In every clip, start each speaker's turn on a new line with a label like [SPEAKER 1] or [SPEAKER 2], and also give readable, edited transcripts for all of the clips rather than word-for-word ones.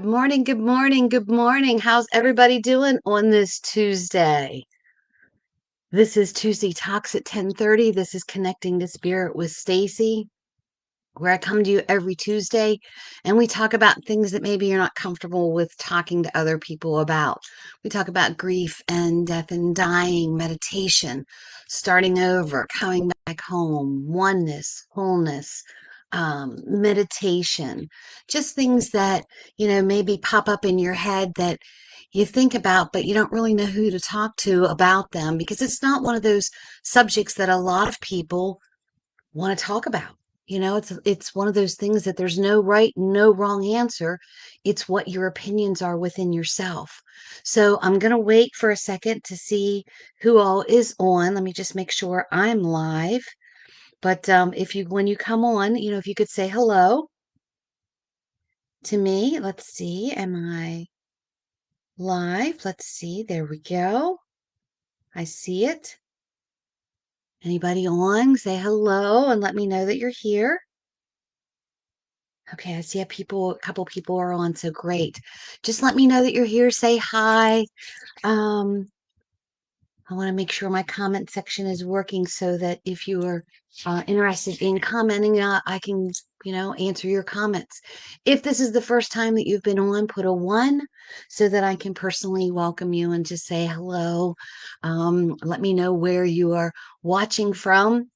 [SPEAKER 1] Good morning, good morning, good morning. How's everybody doing on this Tuesday? This is Tuesday Talks at 10:30. This is Connecting to Spirit with Stacy, where I come to you every Tuesday and we talk about things that maybe you're not comfortable with talking to other people about. We talk about grief and death and dying, meditation, starting over, coming back home, oneness, wholeness, meditation, just things that, maybe pop up in your head that you think about, but you don't really know who to talk to about them because it's not one of those subjects that a lot of people want to talk about. It's one of those things that there's no right, no wrong answer. It's what your opinions are within yourself. So I'm going to wait for a second to see who all is on. Let me just make sure I'm live. But if you when you come on, if you could say hello to me. Let's see. Am I live? Let's see. There we go. I see it. Anybody on? Say hello and let me know that you're here. Okay, I see a couple people are on, so great. Just let me know that you're here. Say hi. Um, I want to make sure my comment section is working so that if you are interested in commenting, I can, answer your comments. If this is the first time that you've been on, put a one so that I can personally welcome you and just say hello. Let me know where you are watching from.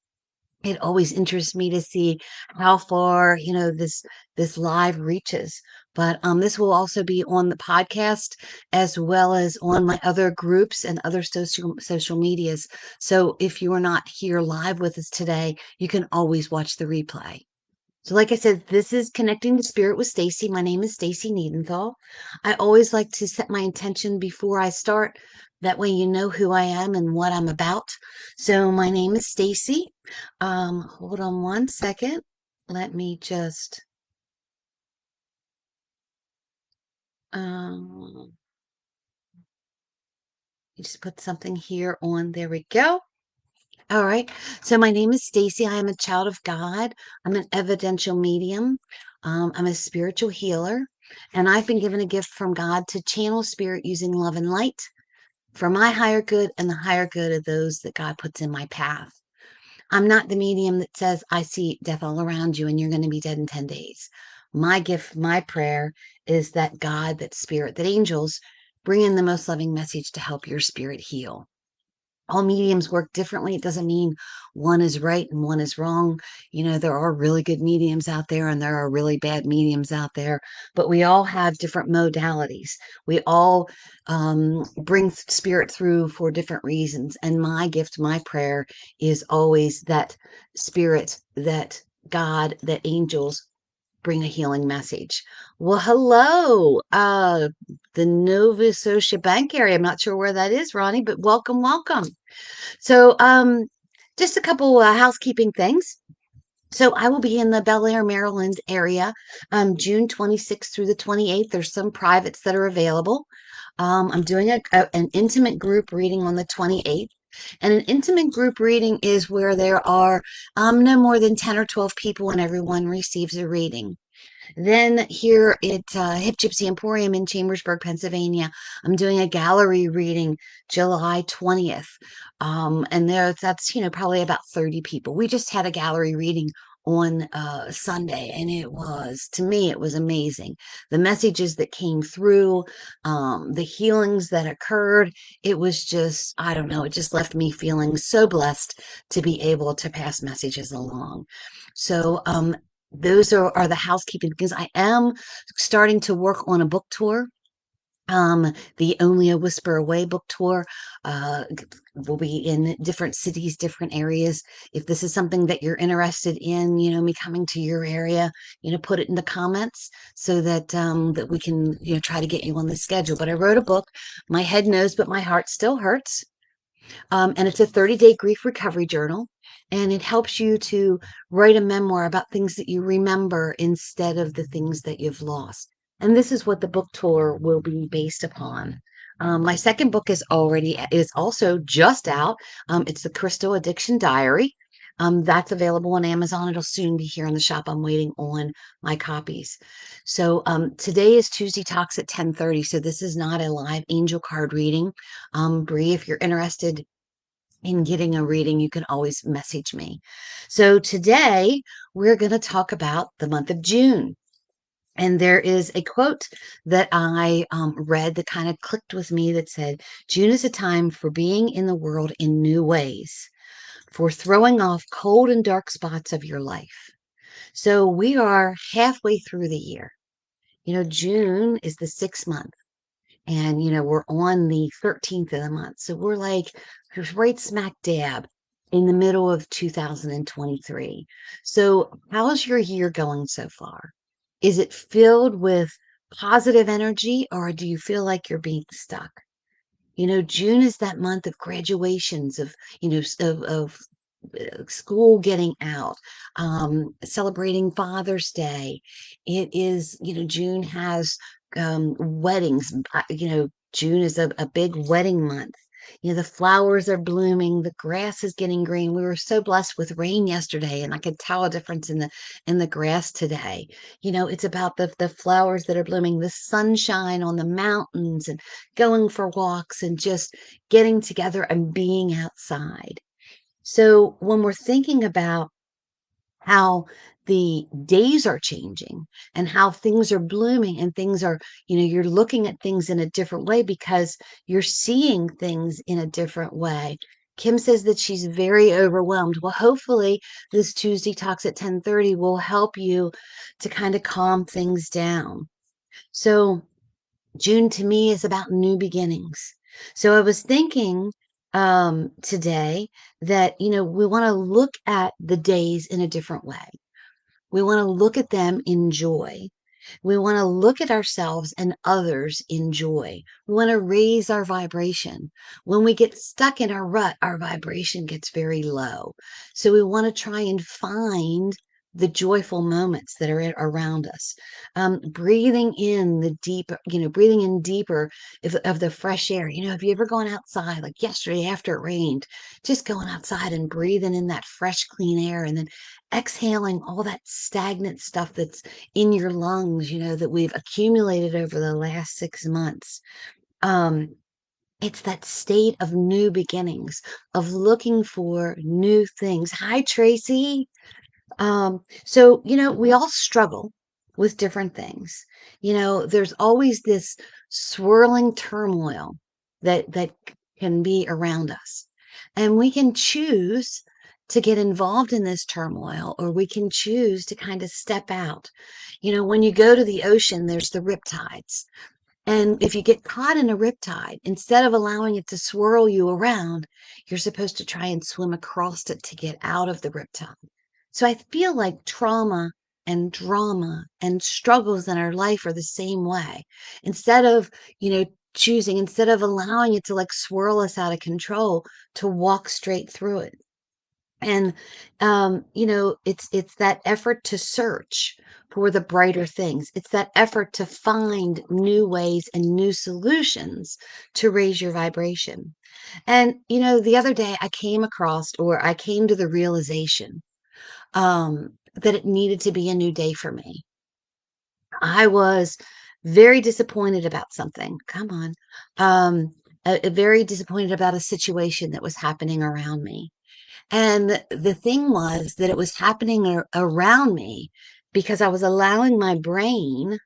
[SPEAKER 1] It always interests me to see how far, this live reaches. But this will also be on the podcast as well as on my other groups and other social medias. So if you are not here live with us today, you can always watch the replay. So like I said, this is Connecting to Spirit with Stacy. My name is Stacy Needenthal. I always like to set my intention before I start. That way you know who I am and what I'm about. So my name is Stacy. Hold on one second. Let me just um just put something here on. There we go. All right. So my name is Stacy. I am a child of God. I'm an evidential medium. I'm a spiritual healer, and I've been given a gift from God to channel spirit using love and light for my higher good and the higher good of those that God puts in my path. I'm not the medium that says, I see death all around you and you're going to be dead in 10 days. My gift, my prayer is that God, that spirit, that angels bring in the most loving message to help your spirit heal. All mediums work differently. It doesn't mean one is right and one is wrong. There are really good mediums out there and there are really bad mediums out there, but we all have different modalities. We all bring spirit through for different reasons. And my gift, my prayer is always that spirit, that God, that angels bring a healing message. Well, hello, the Nova Scotia Bank area. I'm not sure where that is, Ronnie, but welcome, welcome. So, just a couple housekeeping things. So I will be in the Bel Air, Maryland area, June 26th through the 28th. There's some privates that are available. I'm doing an intimate group reading on the 28th. And an intimate group reading is where there are no more than 10 or 12 people and everyone receives a reading. Then here at Hip Gypsy Emporium in Chambersburg, Pennsylvania, I'm doing a gallery reading July 20th. And that's, probably about 30 people. We just had a gallery reading on Sunday, and to me, it was amazing. The messages that came through, the healings that occurred, it was just, I don't know, it just left me feeling so blessed to be able to pass messages along. So, those are the housekeeping things. I am starting to work on a book tour. The Only a Whisper Away book tour will be in different cities, different areas. If this is something that you're interested in, me coming to your area, put it in the comments so that that we can, try to get you on the schedule. But I wrote a book. My head knows, but my heart still hurts. And it's a 30-day grief recovery journal. And it helps you to write a memoir about things that you remember instead of the things that you've lost. And this is what the book tour will be based upon. My second book is also just out. It's the Crystal Addiction Diary. That's available on Amazon. It'll soon be here in the shop. I'm waiting on my copies. So today is Tuesday Talks at 10:30. So this is not a live angel card reading. Bree, if you're interested in getting a reading, you can always message me. So today we're going to talk about the month of June. And there is a quote that I read that kind of clicked with me that said, June is a time for being in the world in new ways, for throwing off cold and dark spots of your life. So we are halfway through the year. June is the 6th month. And, we're on the 13th of the month. So we're like right smack dab in the middle of 2023. So how's your year going so far? Is it filled with positive energy or do you feel like you're being stuck? June is that month of graduations, of, of school getting out, celebrating Father's Day. It is, June has weddings. June is a big wedding month. The flowers are blooming, the grass is getting green. We were so blessed with rain yesterday, and I could tell a difference in the grass today. It's about the flowers that are blooming, the sunshine on the mountains, and going for walks and just getting together and being outside. So when we're thinking about how the days are changing and how things are blooming and things are, you're looking at things in a different way because you're seeing things in a different way. Kim says that she's very overwhelmed. Well, hopefully this Tuesday Talks at 10:30 will help you to kind of calm things down. So June to me is about new beginnings. So I was thinking today that, we want to look at the days in a different way. We want to look at them in joy. We want to look at ourselves and others in joy. We want to raise our vibration. When we get stuck in our rut, our vibration gets very low. So we want to try and find the joyful moments that are around us. Breathing in the deep, breathing in deeper of the fresh air. Have you ever gone outside, like yesterday after it rained, just going outside and breathing in that fresh, clean air and then exhaling all that stagnant stuff that's in your lungs, that we've accumulated over the last 6 months. It's that state of new beginnings, of looking for new things. Hi, Tracy. So, we all struggle with different things. There's always this swirling turmoil that can be around us. And we can choose to get involved in this turmoil, or we can choose to kind of step out. When you go to the ocean, there's the riptides. And if you get caught in a riptide, instead of allowing it to swirl you around, you're supposed to try and swim across it to get out of the riptide. So I feel like trauma and drama and struggles in our life are the same way. Instead of, instead of allowing it to like swirl us out of control, to walk straight through it. And it's that effort to search for the brighter things. It's that effort to find new ways and new solutions to raise your vibration. And the other day I came to the realization that it needed to be a new day for me. I was very disappointed about something. Come on. Very disappointed about a situation that was happening around me. And the thing was that it was happening around me because I was allowing my brain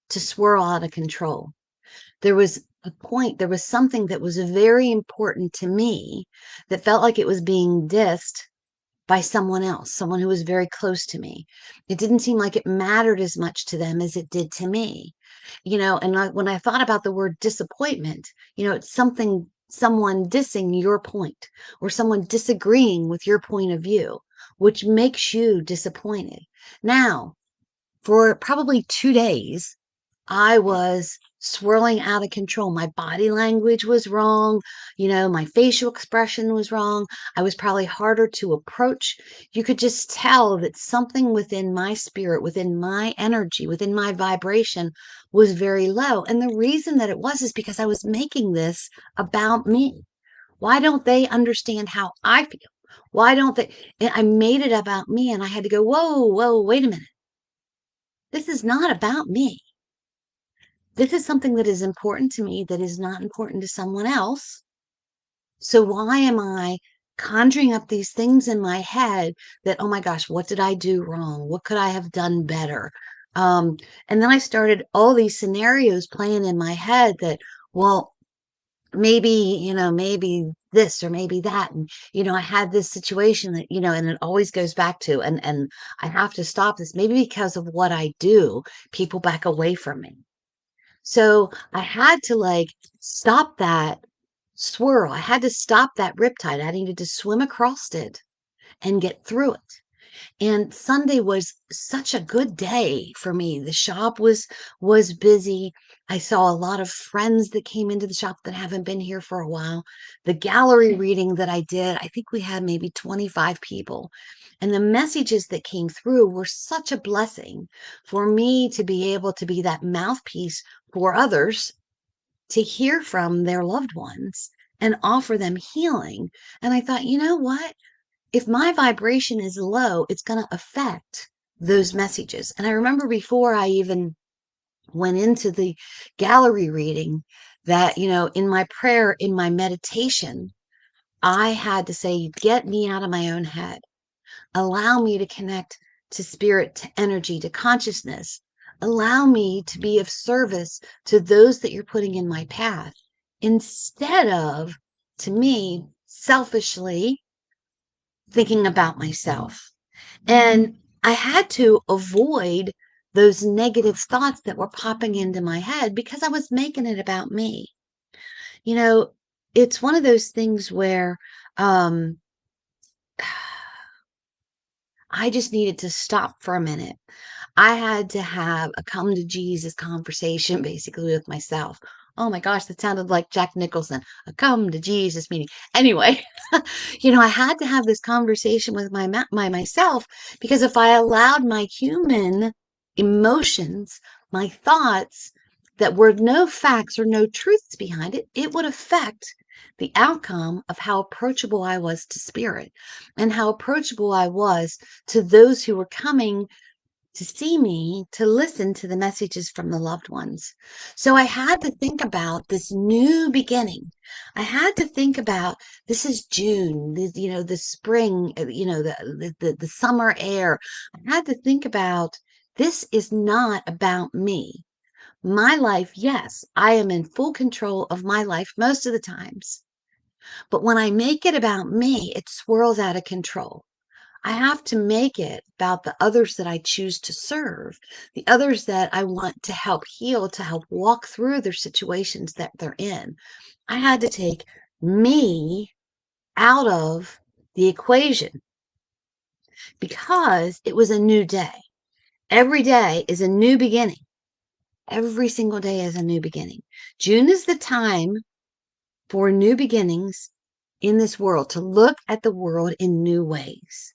[SPEAKER 1] to swirl out of control. There was something that was very important to me that felt like it was being dissed by someone else, someone who was very close to me. It didn't seem like it mattered as much to them as it did to me. When I thought about the word disappointment, it's someone dissing your point or someone disagreeing with your point of view, which makes you disappointed. Now, for probably 2 days, I was swirling out of control. My body language was wrong. My facial expression was wrong. I was probably harder to approach. You could just tell that something within my spirit, within my energy, within my vibration was very low. And the reason that it was is because I was making this about me. Why don't they understand how I feel? Why don't they? And I made it about me, and I had to go, whoa, whoa, wait a minute. This is not about me. This is something that is important to me that is not important to someone else. So why am I conjuring up these things in my head that, oh my gosh, what did I do wrong? What could I have done better? Um, and then I started all these scenarios playing in my head that, well, maybe, maybe this or maybe that. And, I had this situation that, and it always goes back to, and I have to stop this, maybe because of what I do, people back away from me. So I had to like stop that swirl. I had to stop that riptide. I needed to swim across it and get through it. And Sunday was such a good day for me. The shop was busy. I saw a lot of friends that came into the shop that haven't been here for a while. The gallery reading that I did, I think we had maybe 25 people. And the messages that came through were such a blessing for me to be able to be that mouthpiece for others to hear from their loved ones and offer them healing. And I thought, you know what? If my vibration is low, it's going to affect those messages. And I remember before I even went into the gallery reading that, in my prayer, in my meditation, I had to say, get me out of my own head. Allow me to connect to spirit, to energy, to consciousness. Allow me to be of service to those that you're putting in my path instead of, to me, selfishly thinking about myself. And I had to avoid those negative thoughts that were popping into my head because I was making it about me. You know, it's one of those things where um, I just needed to stop for a minute. I had to have a come to Jesus conversation basically with myself. Oh my gosh, that sounded like Jack Nicholson, a come to Jesus meeting. Anyway, I had to have this conversation with myself because if I allowed my human emotions, my thoughts that were no facts or no truths behind it, it would affect the outcome of how approachable I was to spirit and how approachable I was to those who were coming to see me, to listen to the messages from the loved ones. So I had to think about this new beginning. I had to think about this is June, the spring, the summer air. I had to think about this is not about me. My life, yes, I am in full control of my life most of the times. But when I make it about me, it swirls out of control. I have to make it about the others that I choose to serve, the others that I want to help heal, to help walk through their situations that they're in. I had to take me out of the equation because it was a new day. Every day is a new beginning. Every single day is a new beginning. June is the time for new beginnings in this world, to look at the world in new ways.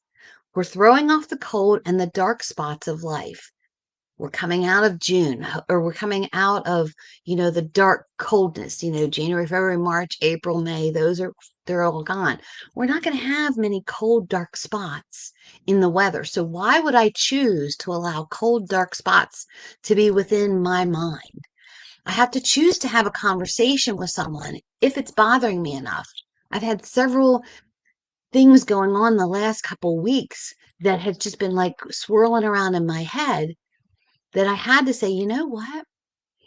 [SPEAKER 1] We're throwing off the cold and the dark spots of life. We're coming out of June, or we're coming out of, the dark coldness, January, February, March, April, May, they're all gone. We're not going to have many cold, dark spots in the weather. So why would I choose to allow cold, dark spots to be within my mind? I have to choose to have a conversation with someone if it's bothering me enough. I've had several things going on the last couple weeks that had just been like swirling around in my head that I had to say, you know what?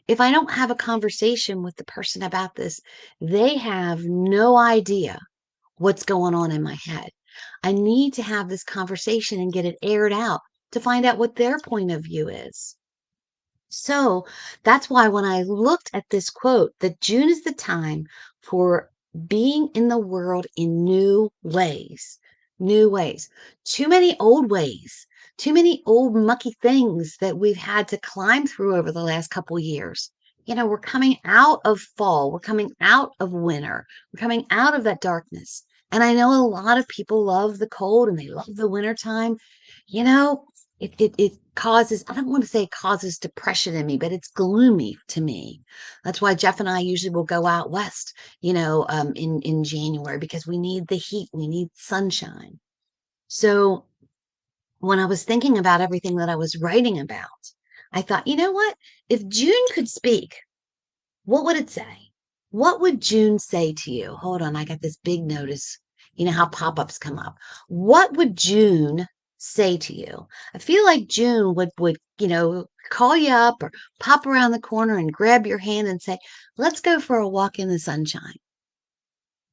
[SPEAKER 1] If I don't have a conversation with the person about this, they have no idea what's going on in my head. I need to have this conversation and get it aired out to find out what their point of view is. So that's why when I looked at this quote, that June is the time for being in the world in new ways, new ways. Too many old ways, too many old mucky things that we've had to climb through over the last couple years. We're coming out of fall, we're coming out of winter, we're coming out of that darkness. And I know a lot of people love the cold and they love the winter time. You know, it causes, I don't want to say it causes depression in me, but it's gloomy to me. That's why Jeff and I usually will go out west, in January, because we need the heat, we need sunshine. So when I was thinking about everything that I was writing about, I thought, you know what? If June could speak, what would it say? What would June say to you? Hold on, I got this big notice. You know how pop-ups come up. What would June say to you? I feel like June would call you up or pop around the corner and grab your hand and say, "Let's go for a walk in the sunshine.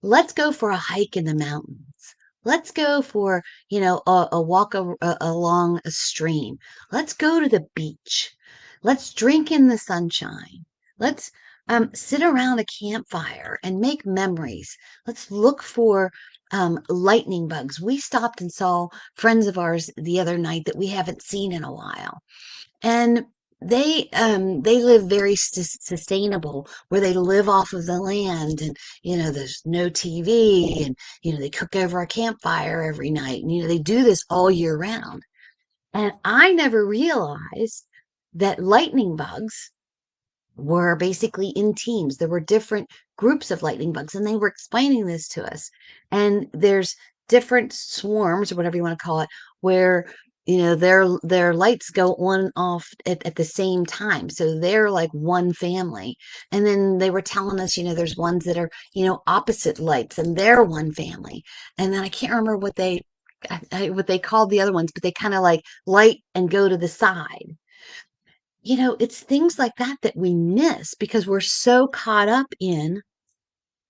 [SPEAKER 1] Let's go for a hike in the mountains. Let's go for, a walk along a stream. Let's go to the beach. Let's drink in the sunshine. Let's sit around a campfire and make memories. Let's look for lightning bugs. We stopped and saw friends of ours the other night that we haven't seen in a while. And they live very sustainable, where they live off of the land, and there's no TV, and they cook over a campfire every night, and they do this all year round. And I never realized that lightning bugs were basically in teams. There were different groups of lightning bugs, and they were explaining this to us. And there's different swarms, or whatever you want to call it, where their lights go on and off at the same time. So they're like one family. And then they were telling us, there's ones that are, opposite lights, and they're one family. And then I can't remember what they called the other ones, but they kind of like light and go to the side. It's things like that that we miss because we're so caught up in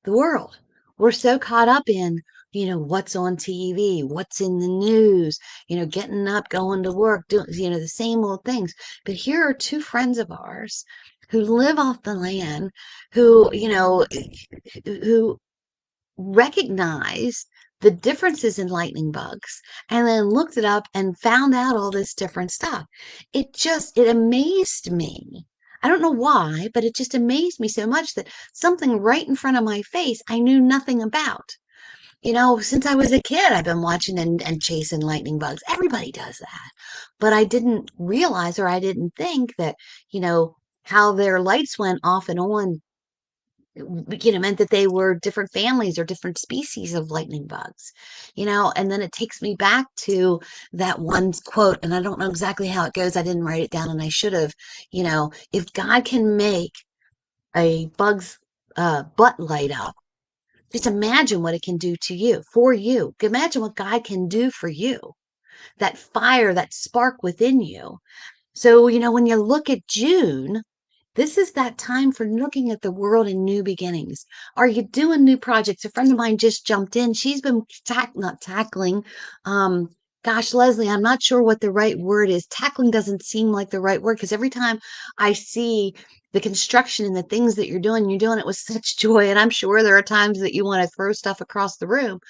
[SPEAKER 1] the world. We're so caught up in, what's on TV, what's in the news, getting up, going to work, doing, the same old things. But here are two friends of ours who live off the land, who recognized the differences in lightning bugs and then looked it up and found out all this different stuff. It amazed me. I don't know why, but it just amazed me so much that something right in front of my face I knew nothing about. Since I was a kid, I've been watching and chasing lightning bugs. Everybody does that. But I didn't realize, or I didn't think that, how their lights went off and on, meant that they were different families or different species of lightning bugs, and then it takes me back to that one quote, and I don't know exactly how it goes. I didn't write it down, and I should have. If God can make a bug's butt light up, just imagine what it can do to you, for you. Imagine what God can do for you, that fire, that spark within you. So, when you look at June, this is that time for looking at the world in new beginnings. Are you doing new projects? A friend of mine just jumped in. She's been not tackling. Gosh, Leslie, I'm not sure what the right word is. Tackling doesn't seem like the right word, because every time I see the construction and the things that you're doing it with such joy. And I'm sure there are times that you want to throw stuff across the room,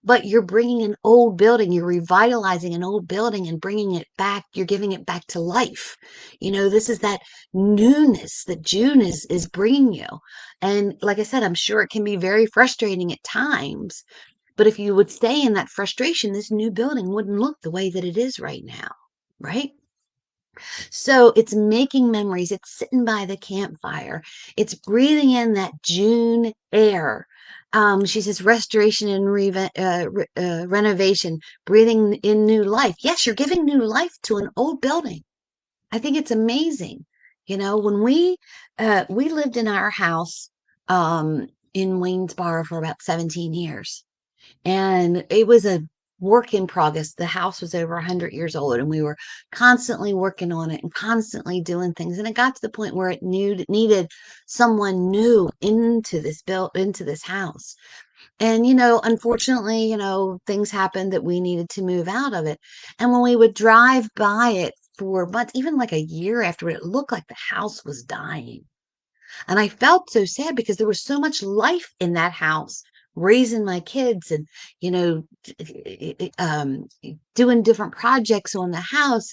[SPEAKER 1] but you're bringing an old building, you're revitalizing an old building and bringing it back, you're giving it back to life. This is that newness that June is bringing you. And like I said, I'm sure it can be very frustrating at times, but if you would stay in that frustration, this new building wouldn't look the way that it is right now, right? So it's making memories. It's sitting by the campfire. It's breathing in that June air. She says restoration and renovation, breathing in new life. Yes, you're giving new life to an old building. I think it's amazing. When we lived in our house in Waynesboro for about 17 years, and it was a work in progress. The house was over 100 years old, and we were constantly working on it and constantly doing things. And it got to the point where needed someone new into this house. And, unfortunately, things happened that we needed to move out of it. And when we would drive by it for months, even like a year after it looked like the house was dying. And I felt so sad because there was so much life in that house raising my kids and, you know, doing different projects on the house.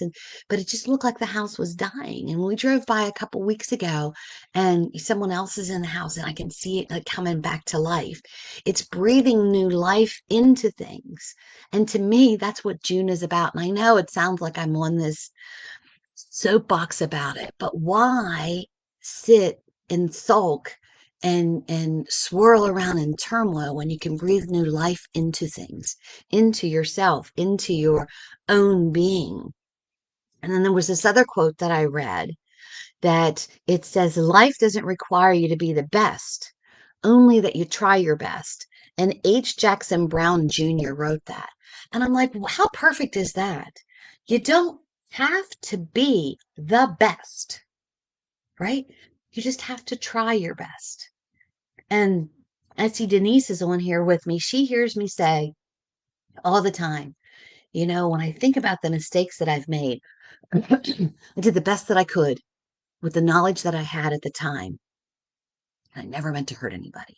[SPEAKER 1] But it just looked like the house was dying. And we drove by a couple weeks ago and someone else is in the house and I can see it like coming back to life. It's breathing new life into things. And to me, that's what June is about. And I know it sounds like I'm on this soapbox about it, but why sit and sulk and swirl around in turmoil when you can breathe new life into things, into yourself, into your own being? And then there was this other quote that I read that it says, life doesn't require you to be the best, only that you try your best. And H. Jackson Brown Jr. wrote that. And I'm like, well, how perfect is that? You don't have to be the best, right? You just have to try your best. And I see Denise is on here with me. She hears me say all the time, you know, when I think about the mistakes that I've made, I did the best that I could with the knowledge that I had at the time. I never meant to hurt anybody.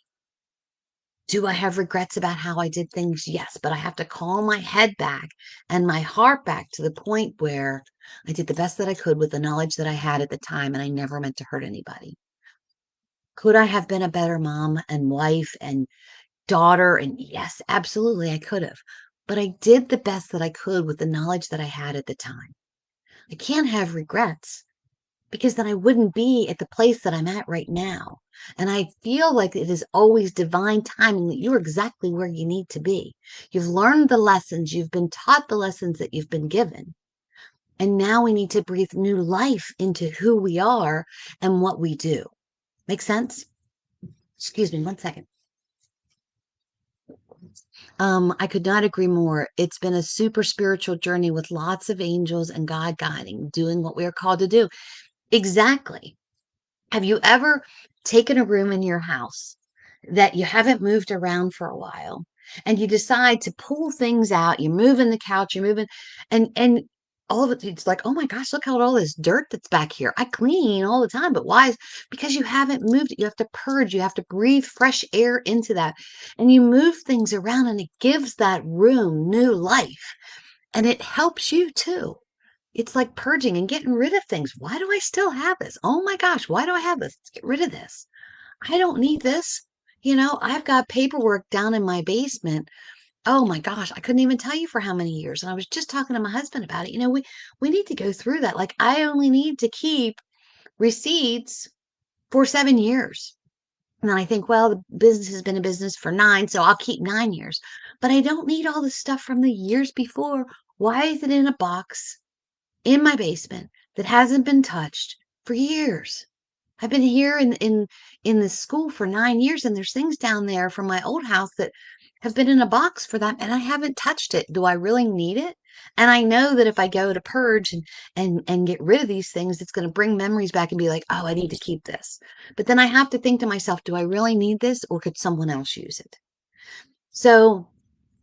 [SPEAKER 1] Do I have regrets about how I did things? Yes, but I have to calm my head back and my heart back to the point where I did the best that I could with the knowledge that I had at the time, and I never meant to hurt anybody. Could I have been a better mom and wife and daughter? And yes, absolutely, I could have. But I did the best that I could with the knowledge that I had at the time. I can't have regrets because then I wouldn't be at the place that I'm at right now. And I feel like it is always divine timing that you're exactly where you need to be. You've learned the lessons, you've been taught the lessons that you've been given. And now we need to breathe new life into who we are and what we do. Make sense? Excuse me, one second. I could not agree more. It's been a super spiritual journey with lots of angels and God guiding, doing what we are called to do. Exactly. Have you ever taken a room in your house that you haven't moved around for a while and you decide to pull things out, you're moving the couch, you're moving and all of it, it's like, oh my gosh, look at all this dirt that's back here. I clean all the time, but why is because you haven't moved it. You have to purge, you have to breathe fresh air into that. And you move things around and it gives that room new life. And it helps you too. It's like purging and getting rid of things. Why do I still have this? Oh my gosh, why do I have this? Let's get rid of this. I don't need this. You know, I've got paperwork down in my basement. Oh my gosh, I couldn't even tell you for how many years. And I was just talking to my husband about it. You know, we need to go through that. Like I only need to keep receipts for 7 years. And then I think, well, the business has been a business for 9, so I'll keep 9 years. But I don't need all the stuff from the years before. Why is it in a box in my basement that hasn't been touched for years? I've been here in this school for 9 years, and there's things down there from my old house that have been in a box for that, and I haven't touched it. Do I really need it? And I know that if I go to purge and get rid of these things, it's going to bring memories back and be like, oh, I need to keep this. But then I have to think to myself, do I really need this, or could someone else use it? So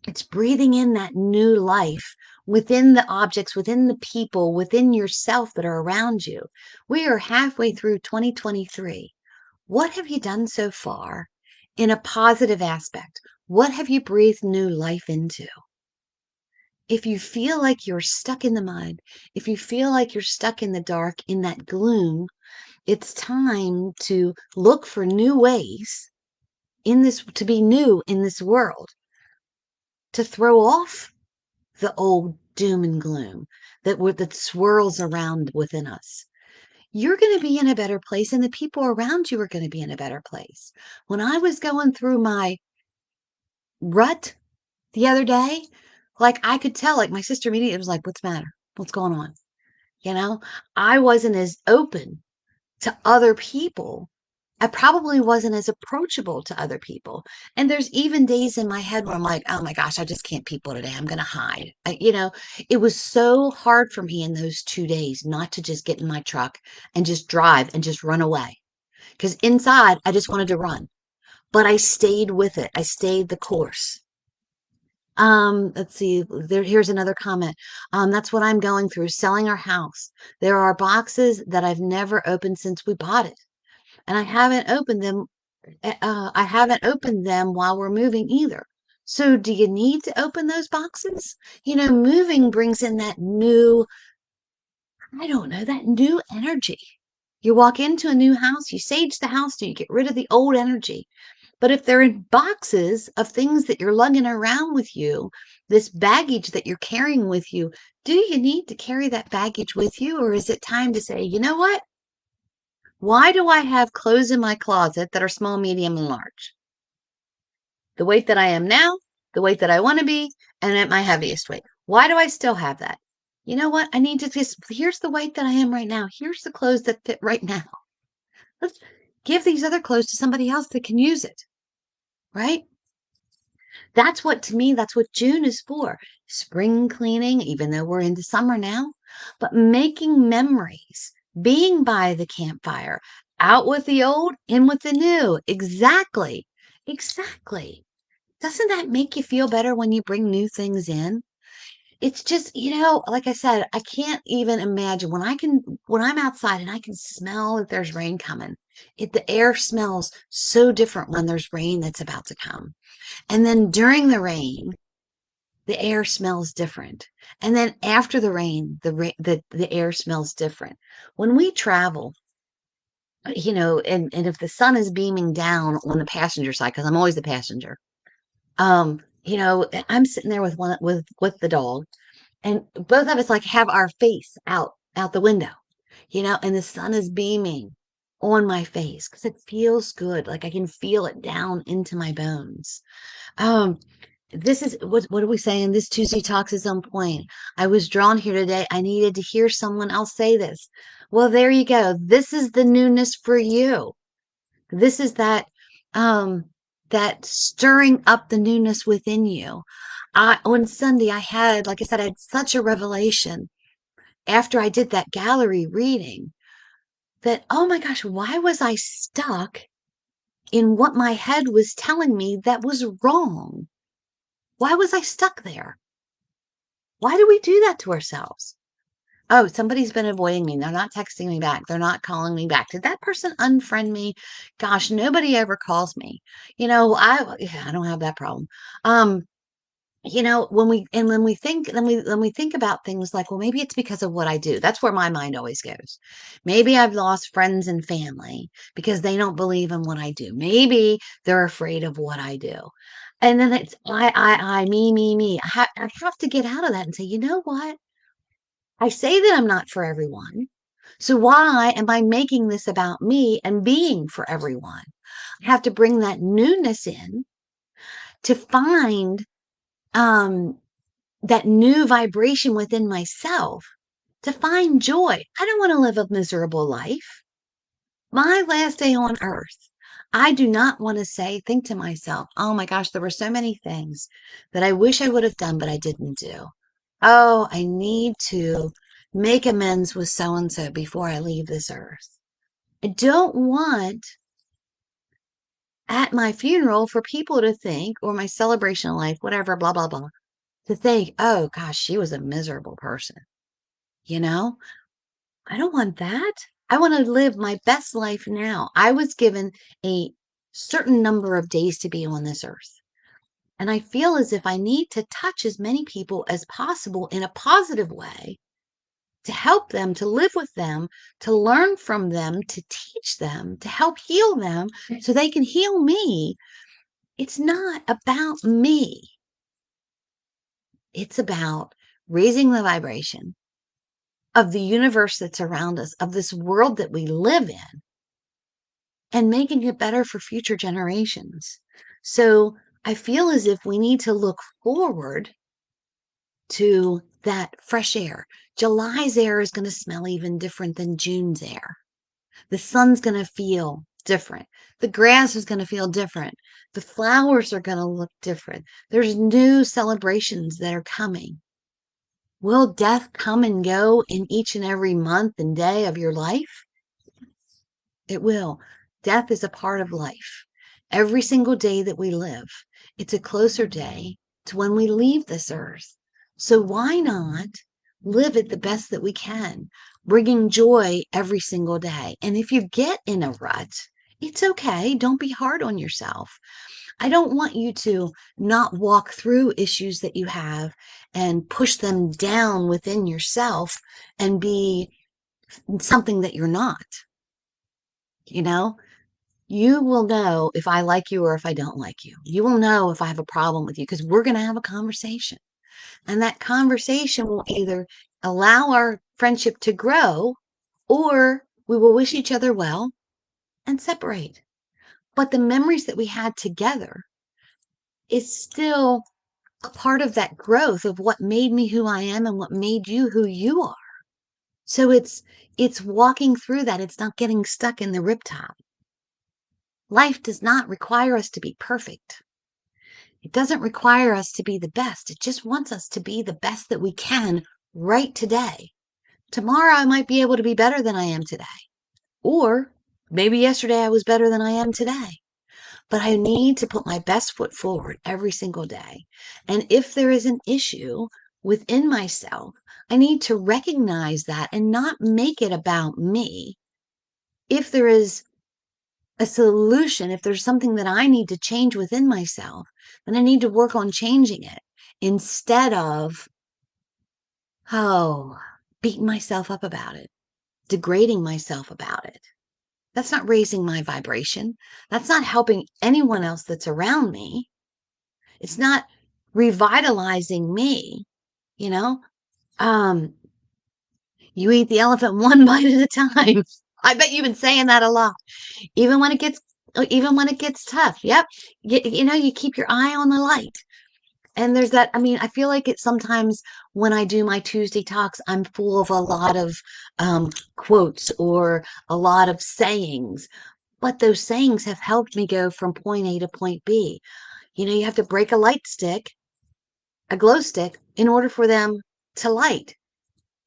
[SPEAKER 1] it's breathing in that new life within the objects, within the people, within yourself that are around you. We are halfway through 2023. What have you done so far in a positive aspect? What have you breathed new life into? If you feel like you're stuck in the mud, if you feel like you're stuck in the dark, in that gloom, it's time to look for new ways in this, to be new in this world, to throw off the old doom and gloom that swirls around within us. You're going to be in a better place, and the people around you are going to be in a better place. When I was going through my rut the other day, like I could tell, like my sister immediately was like, "What's the matter? What's going on?" You know, I wasn't as open to other people. I probably wasn't as approachable to other people. And there's even days in my head where I'm like, oh my gosh, I just can't people today. I'm going to hide. You know, it was so hard for me in those 2 days not to just get in my truck and just drive and just run away. Because inside, I just wanted to run. But I stayed with it. I stayed the course. Let's see. Here's another comment. That's what I'm going through, selling our house. There are boxes that I've never opened since we bought it. And I haven't opened them I haven't opened them while we're moving either. So do you need to open those boxes? Moving brings in that new, I don't know, that new energy. You walk into a new house, you sage the house, you get rid of the old energy. But if they're in boxes of things that you're lugging around with you, this baggage that you're carrying with you, do you need to carry that baggage with you? Or is it time to say, you know what? Why do I have clothes in my closet that are small, medium, and large? The weight that I am now, the weight that I want to be, and at my heaviest weight. Why do I still have that? You know what? I need to just, here's the weight that I am right now. Here's the clothes that fit right now. Let's give these other clothes to somebody else that can use it, right? That's what, to me, that's what June is for. Spring cleaning, even though we're into summer now, but making memories, being by the campfire, out with the old, in with the new. Exactly. Exactly. Doesn't that make you feel better when you bring new things in? It's just, like I said, I can't even imagine when I'm outside and I can smell that there's rain coming. The air smells so different when there's rain that's about to come. And then during the rain, the air smells different. And then after the rain, the air smells different. When we travel, and if the sun is beaming down on the passenger side, because I'm always the passenger, I'm sitting there with the dog, and both of us like have our face out the window, and the sun is beaming on my face because it feels good. Like I can feel it down into my bones. Um, this is what are we saying? This Tuesday Talks is on point. I was drawn here today. I needed to hear someone else say this. Well, there you go. This is the newness for you. This is that stirring up the newness within you. On Sunday, like I said, I had such a revelation after I did that gallery reading that, oh my gosh, why was I stuck in what my head was telling me that was wrong? Why was I stuck there? Why do we do that to ourselves? Oh, somebody's been avoiding me. They're not texting me back. They're not calling me back. Did that person unfriend me? Gosh, nobody ever calls me. Yeah, I don't have that problem. Um, when we think about things like, well, maybe it's because of what I do. That's where my mind always goes. Maybe I've lost friends and family because they don't believe in what I do. Maybe they're afraid of what I do. And then it's me. I have to get out of that and say, you know what? I say that I'm not for everyone. So why am I making this about me and being for everyone? I have to bring that newness in to find um, that new vibration within myself, to find joy. I don't want to live a miserable life. My last day on earth, I do not want to think to myself, oh my gosh, there were so many things that I wish I would have done, but I didn't do. Oh, I need to make amends with so and so before I leave this earth. I don't want at my funeral for people to think, or my celebration of life, whatever, blah, blah, blah, to think, oh gosh, she was a miserable person. You know, I don't want that. I want to live my best life now. I was given a certain number of days to be on this earth. And I feel as if I need to touch as many people as possible in a positive way to help them, to live with them, to learn from them, to teach them, to help heal them so they can heal me. It's not about me. It's about raising the vibration of the universe that's around us, of this world that we live in, and making it better for future generations. So I feel as if we need to look forward to that fresh air. July's air is going to smell even different than June's air. The sun's going to feel different. The grass is going to feel different. The flowers are going to look different. There's new celebrations that are coming. Will death come and go in each and every month and day of your life? It will. Death is a part of life. Every single day that we live, it's a closer day to when we leave this earth. So why not live it the best that we can, bringing joy every single day? And if you get in a rut, It's okay. Don't be hard on yourself. I don't want you to not walk through issues that you have and push them down within yourself and be something that you're not. You know, you will know if I like you or if I don't like you. You will know if I have a problem with you because we're going to have a conversation. And that conversation will either allow our friendship to grow or we will wish each other well and separate. But the memories that we had together is still a part of that growth of what made me who I am and what made you who you are. So it's walking through that. It's not getting stuck in the riptide. Life does not require us to be perfect. It doesn't require us to be the best. It just wants us to be the best that we can right today. Tomorrow I might be able to be better than I am today. Or maybe yesterday I was better than I am today. But I need to put my best foot forward every single day. And if there is an issue within myself, I need to recognize that and not make it about me. If there is a solution, if there's something that I need to change within myself, then I need to work on changing it instead of, oh, beating myself up about it, degrading myself about it. That's not raising my vibration. That's not helping anyone else that's around me. It's not revitalizing me, you know? Um, you eat the elephant one bite at a time. I bet you've been saying that a lot. Even when it gets even when it gets tough. Yep. You keep your eye on the light. And there's that, I mean, I feel like it sometimes when I do my Tuesday talks, I'm full of a lot of quotes or a lot of sayings. But those sayings have helped me go from point A to point B. You have to break a light stick, a glow stick, in order for them to light.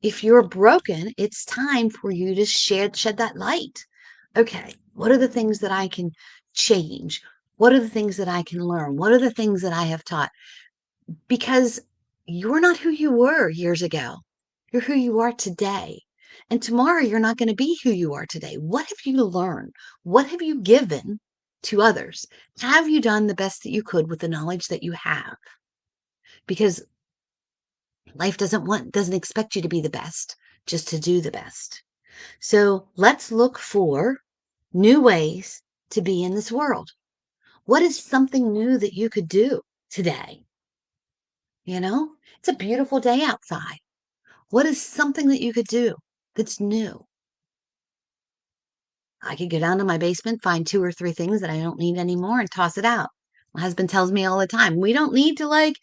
[SPEAKER 1] If you're broken, it's time for you to shed that light. Okay, what are the things that I can change? What are the things that I can learn? What are the things that I have taught? Because you're not who you were years ago. You're who you are today. And tomorrow, you're not going to be who you are today. What have you learned? What have you given to others? Have you done the best that you could with the knowledge that you have? Because life doesn't expect you to be the best, just to do the best. So let's look for new ways to be in this world. What is something new that you could do today? It's a beautiful day outside. What is something that you could do that's new? I could go down to my basement, find 2 or 3 things that I don't need anymore and toss it out. My husband tells me all the time, we don't need to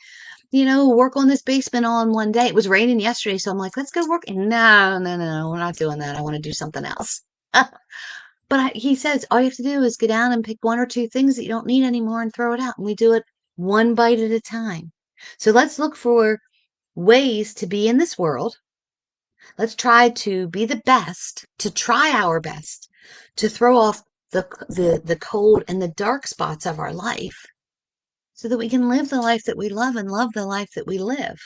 [SPEAKER 1] work on this basement all in one day. It was raining yesterday, so I'm like, let's go work. No, no, no, we're not doing that. I want to do something else. But he says all you have to do is go down and pick 1 or 2 things that you don't need anymore and throw it out. And we do it one bite at a time. So let's look for ways to be in this world. Let's try to be the best, to try our best, to throw off the cold and the dark spots of our life so that we can live the life that we love and love the life that we live,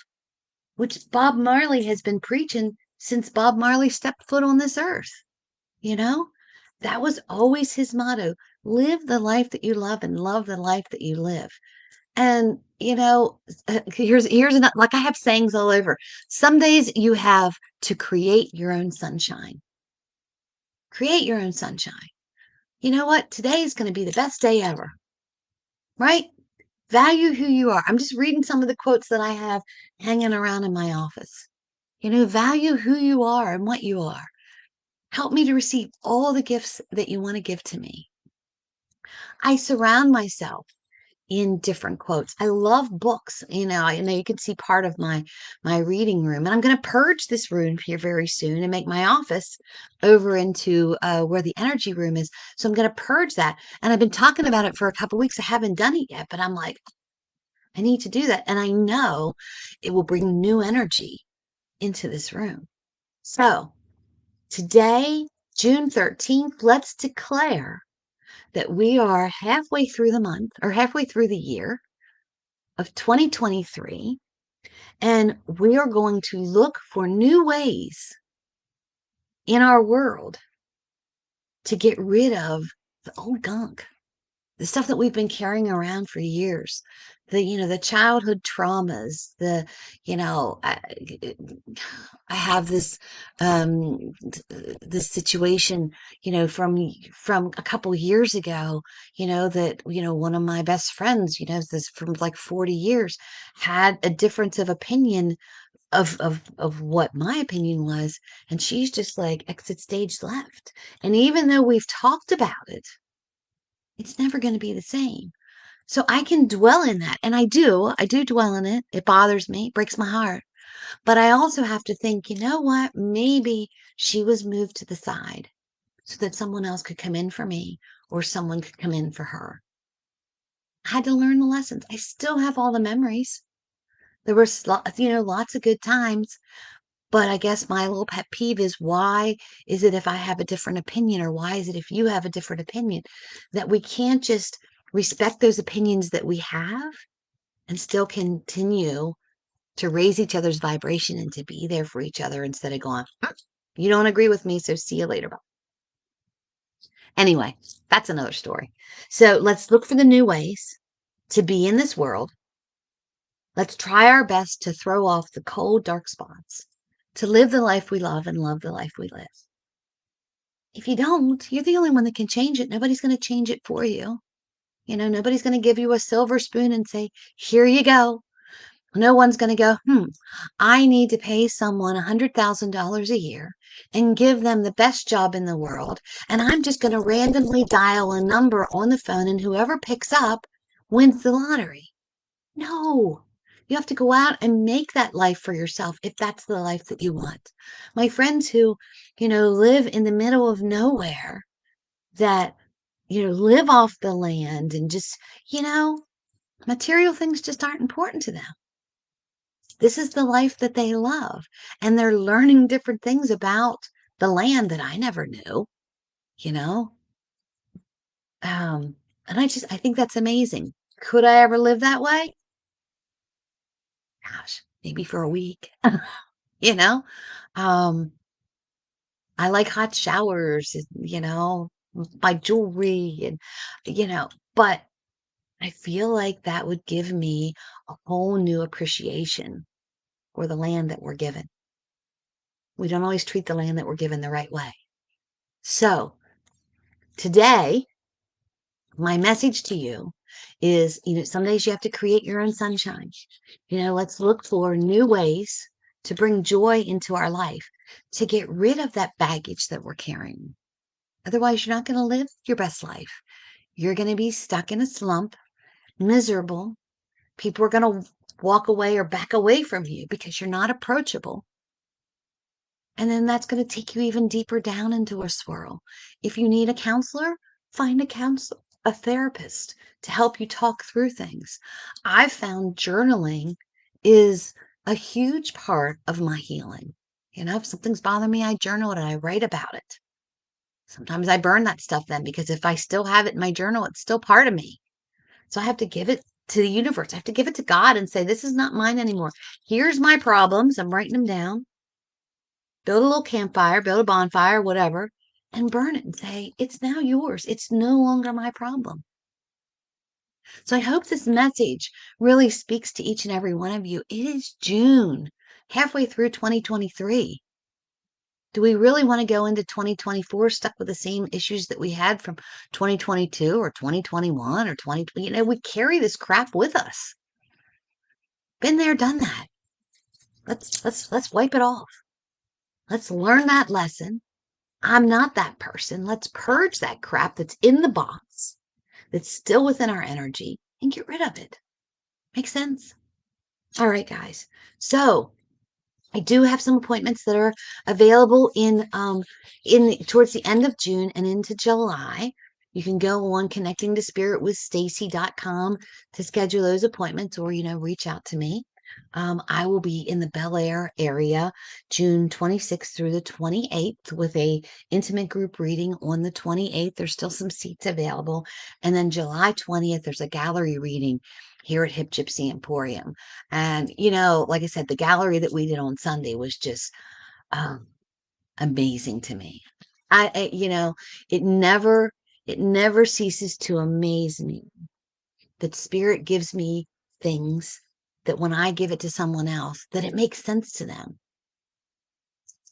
[SPEAKER 1] which Bob Marley has been preaching since Bob Marley stepped foot on this earth. You know, that was always his motto: live the life that you love and love the life that you live. And, here's another, like I have sayings all over. Some days you have to create your own sunshine. Create your own sunshine. You know what? Today is going to be the best day ever, right? Value who you are. I'm just reading some of the quotes that I have hanging around in my office. Value who you are and what you are. Help me to receive all the gifts that you want to give to me. I surround myself in different quotes. I love books. I know you can see part of my reading room, and I'm going to purge this room here very soon and make my office over into where the energy room is. So I'm going to purge that, and I've been talking about it for a couple weeks. I haven't done it yet, but I'm like, I need to do that, and I know it will bring new energy into this room. So today, June 13th, let's declare that we are halfway through the month or halfway through the year of 2023, and we are going to look for new ways in our world to get rid of the old gunk, the stuff that we've been carrying around for years, the childhood traumas, I have this situation, from a couple years ago, that, one of my best friends, this from like 40 years, had a difference of opinion of what my opinion was, and she's just like exit stage left. And even though we've talked about it, it's never going to be the same. So I can dwell in that. And I do dwell in it. It bothers me, breaks my heart. But I also have to think, you know what? Maybe she was moved to the side so that someone else could come in for me or someone could come in for her. I had to learn the lessons. I still have all the memories. There were, lots of good times. But I guess my little pet peeve is, why is it if I have a different opinion, or why is it if you have a different opinion, that we can't just respect those opinions that we have and still continue to raise each other's vibration and to be there for each other instead of going, you don't agree with me, so see you later. Anyway, that's another story. So let's look for the new ways to be in this world. Let's try our best to throw off the cold, dark spots, to live the life we love and love the life we live. If you don't, you're the only one that can change it. Nobody's going to change it for you. Nobody's going to give you a silver spoon and say, here you go. No one's going to go, I need to pay someone $100,000 a year and give them the best job in the world. And I'm just going to randomly dial a number on the phone, and whoever picks up wins the lottery. No, you have to go out and make that life for yourself if that's the life that you want. My friends who, live in the middle of nowhere, that, live off the land and just, material things just aren't important to them. This is the life that they love. And they're learning different things about the land that I never knew, you know? And I think that's amazing. Could I ever live that way? Gosh, maybe for a week, you know? Um, I like hot showers, my jewelry and, but I feel like that would give me a whole new appreciation for the land that we're given. We don't always treat the land that we're given the right way. So today, my message to you is, some days you have to create your own sunshine. Let's look for new ways to bring joy into our life, to get rid of that baggage that we're carrying. Otherwise, you're not going to live your best life. You're going to be stuck in a slump, miserable. People are going to walk away or back away from you because you're not approachable. And then that's going to take you even deeper down into a swirl. If you need a counselor, find a therapist to help you talk through things. I've found journaling is a huge part of my healing. If something's bothering me, I journal it and I write about it. Sometimes I burn that stuff then, because if I still have it in my journal, it's still part of me. So I have to give it to the universe. I have to give it to God and say, this is not mine anymore. Here's my problems. I'm writing them down. Build a little campfire, build a bonfire, whatever, and burn it and say, it's now yours. It's no longer my problem. So I hope this message really speaks to each and every one of you. It is June, halfway through 2023. Do we really want to go into 2024 stuck with the same issues that we had from 2022 or 2021 or 2020? We carry this crap with us. Been there, done that. Let's wipe it off. Let's learn that lesson. I'm not that person. Let's purge that crap that's in the box, that's still within our energy, and get rid of it. Make sense? All right, guys. So I do have some appointments that are available in towards the end of June and into July. You can go on connectingtospiritwithstacy.com to schedule those appointments, or reach out to me. I will be in the Bel Air area June 26th through the 28th with a intimate group reading on the 28th. There's still some seats available. And then July 20th, there's a gallery reading here at Hip Gypsy Emporium. And, like I said, the gallery that we did on Sunday was just amazing to me. It never It never ceases to amaze me that spirit gives me things that when I give it to someone else, that it makes sense to them.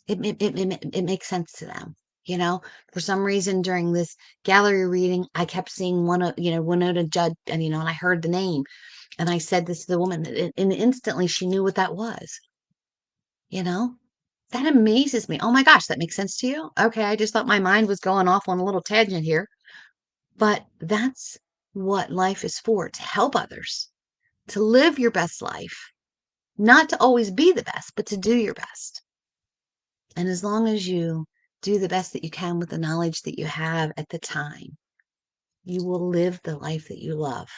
[SPEAKER 1] It makes sense to them. You know, for some reason during this gallery reading, I kept seeing Winona Judd, and and I heard the name, and I said this to the woman, and instantly she knew what that was. You know, that amazes me. Oh my gosh, that makes sense to you? Okay, I just thought my mind was going off on a little tangent here, but that's what life is for, to help others, to live your best life, not to always be the best, but to do your best. And as long as you do the best that you can with the knowledge that you have at the time, you will live the life that you love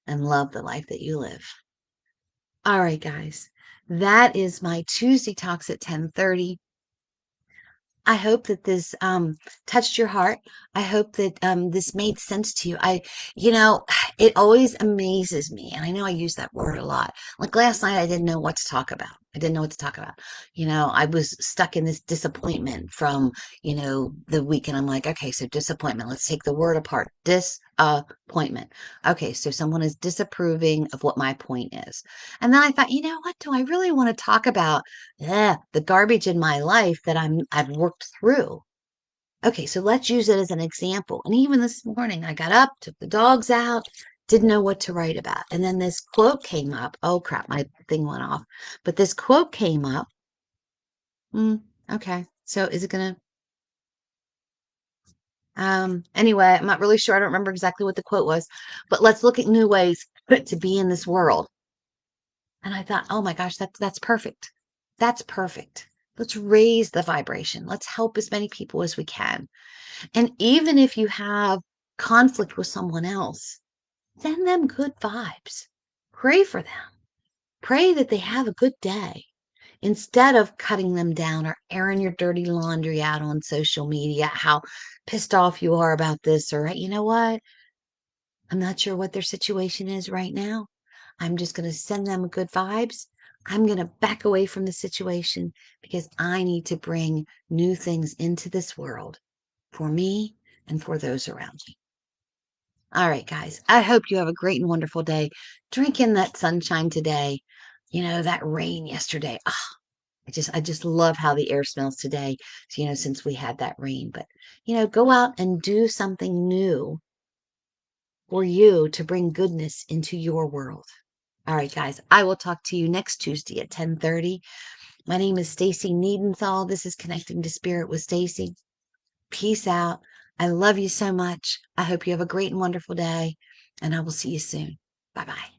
[SPEAKER 1] and love the life that you live. All right, guys. That is my Tuesday Talks at 10:30. I hope that this touched your heart. I hope that this made sense to you. It always amazes me, and I know I use that word a lot. Like last night, I didn't know what to talk about. I didn't know what to talk about. I was stuck in this disappointment from, the week, and I'm like, okay, so disappointment. Let's take the word apart. Disappointment. Okay, so someone is disapproving of what my point is. And then I thought, you know what? Do I really want to talk about the garbage in my life that I've worked through? Okay, so let's use it as an example. And even this morning, I got up, took the dogs out, didn't know what to write about. And then this quote came up. Oh crap, my thing went off. But this quote came up. Okay, so is it gonna? Anyway, I'm not really sure. I don't remember exactly what the quote was. But let's look at new ways to be in this world. And I thought, oh my gosh, that's perfect. That's perfect. Let's raise the vibration. Let's help as many people as we can. And even if you have conflict with someone else, send them good vibes. Pray for them. Pray that they have a good day instead of cutting them down or airing your dirty laundry out on social media, how pissed off you are about this, or you know what? I'm not sure what their situation is right now. I'm just going to send them good vibes. I'm going to back away from the situation because I need to bring new things into this world for me and for those around me. All right, guys, I hope you have a great and wonderful day. Drink in that sunshine today. That rain yesterday. I just love how the air smells today, since we had that rain. But, go out and do something new for you to bring goodness into your world. All right, guys, I will talk to you next Tuesday at 10:30. My name is Stacy Niedenthal. This is Connecting to Spirit with Stacy. Peace out. I love you so much. I hope you have a great and wonderful day, and I will see you soon. Bye-bye.